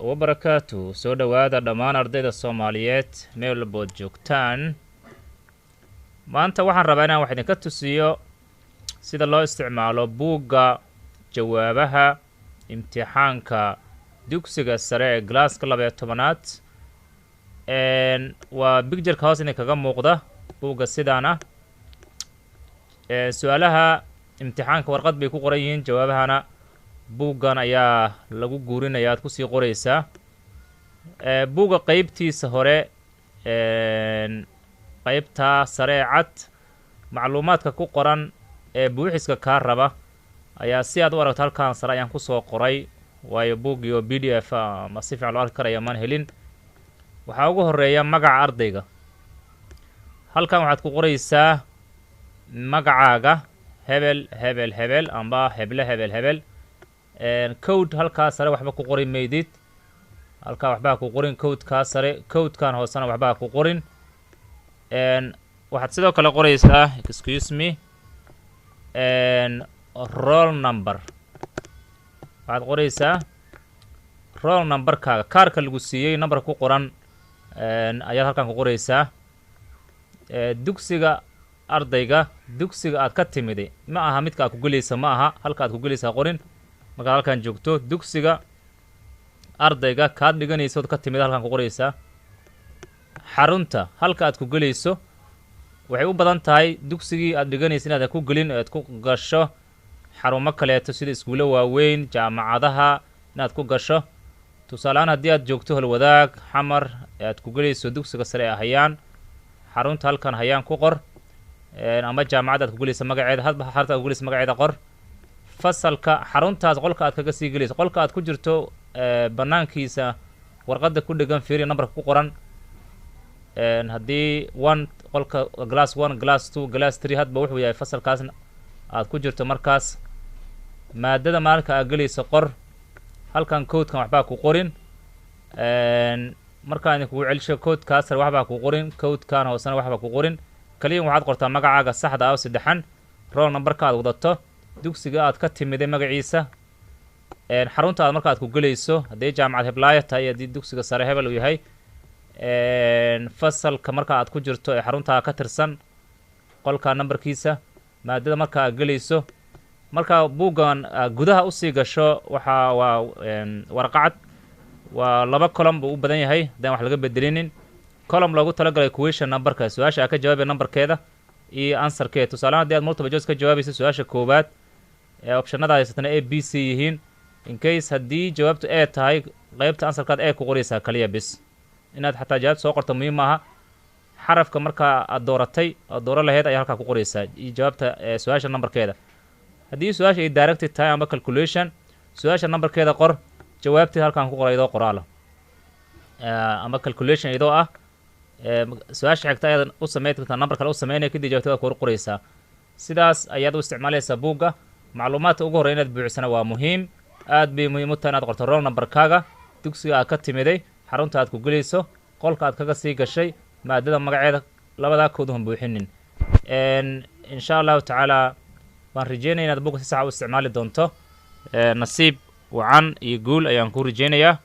wabarakaatu. Soo dhawaada dhammaan ardayda Soomaaliyeed meel walba joogtaan. Maanta waxaan rabaa inaan wax idinka tusiyo sida loo isticmaalo buugga jawaabaha imtixaanka dugsiga sare ee glaaska 12aad. waa picture-ka hoos idin kaga muuqda buugga sidaan ah. su'aalaha imtixaanka warqad bay ku qoran yihiin, jawaabahana buuggan ayaa lagu guurinaya, aad ku sii qoraysaa. buugga qaybtiisa hore qaybta sare ee cad macluumaadka ku qoran ee buuxiska kaa raba ayaa si aad u aragto halkan sare ayaan kusoo qoray, waayo buuggii oo PDF ama si fiican loo arki karaya maan helin. waxaa ugu horeeya magaca ardayga. halkan waxaad ku qoraysaa magacaaga hebel hebel hebel amba heble hebel hebel. code halkaa sare waxba ku qori maydid, halkaa waxbaa ku qorin code-kaa sare, code-kan hoosena waxbaa ku qorin. waxaad sidoo kale qoraysaa excuse me roll number. waxaad qoraysaa roll numberkaaga, kaarka lagu siiyey numberka ku qoran ayaad halkan ku qoraysaa. dugsiga ardayga, dugsiga aad ka timiday ma aha midka aad ku gelaysa, ma aha halka aad ku gelaysaa qorin. markaad halkan joogto dugsiga ardayga kaad dhiganaysood ka timid halkan ku qoraysaa. xarunta halka aad ku gelayso waxay u badan tahay dugsigii aad dhiganaysa inaad ku gelin, aad ku gasho xarumo kaleeto sida iskuulo waaweyn, jaamacadaha inaad ku gasho. tusaalehaan haddii aad joogto Holwadaag, Xamar, aad ku gelayso dugsiga sare ee Hayaan, xarunta halkan Hayaan ku qor. ama jaamacadda aad ku gelayso magaceeda, hadba xarunta aad ku gelayso magaceeda qor. fasalka xaruntaas qolka aad kaga sii gelayso, qolka aad ku jirto banaankiisa warqadda ku dhegan fiiri numberka ku qoran. haddii 1 qolka glass 1 glass 2 glass 3 hadba wuxuu yahay fasalkaas aad ku jirto. markaas maadada maalinka aad gelayso qor. halkan code-kan waxbaa ku qorin. markaan idinkugu celisho code-kaas sare waxbaa ku qorin, code-kan hoosena waxbaa ku qorin. kaliya waxaad qortaa magacaaga saxda ah oo saddexan, roll numberka aad wadato, dugsiga aad ka timiday magaciisa, xarunta aad marka aad ku gelayso haddii jaamacad heblaaya tahay, haddii dugsiga sare hebel uu yahay, fasalka marka aad ku jirto ee xaruntaa ka tirsan, qolka numberkiisa, maadada marka aad gelayso. marka buuggan gudaha usii gasho waxaa waa warqacad, waa 2 column buu u badan yahay haddaan wax laga bedelinin. column loogu talagalay question numberka, su-aasha aad ka jawaabay numberkeeda iyo answerkeeda. tusaalehaan haddii aad multiple choice ka jawaabayso su-aasha koowaad ee optionada haysatana A B C yihiin, in case haddii jawaabtu A tahay qaybta answerkaad A ku qoraysaa kaliya bis. inaad xataa jawaabta soo qorto muhiim maaha, xarafka markaa aad dooratay oo dooro lahayd ayaa halkaa ku qoraysaa iyo jawaabta su-aasha numberkeeda. haddii su-aasha ay directed tahay ama calculation, su-aasha numberkeeda qor, jawaabteeda halkan ku qora idoo qoraala. ama calculation idoo ah su-aasha xigta ayaad u samayn kartaa, number kale u samaynaya kadib jawaabteeda ku qoraysaa. sidaas ayaad u isticmaalaysaa buugga. macluumaadka ugu horreya inaad buuxisana waa muhiim, aad bay muhiim u tahay inaad qorto roll numberkaaga, dugsiga aad ka timiday, xarunta aad ku gelayso, qolka aad kaga sii gashay, maadada magaceeda, labadaa kooduhan buuxinin. insha allahu tacaala waan rajeynaya inaad buugga si sax u isticmaali doonto. nasiib wacan iyo guul ayaan ku rajeynayaa.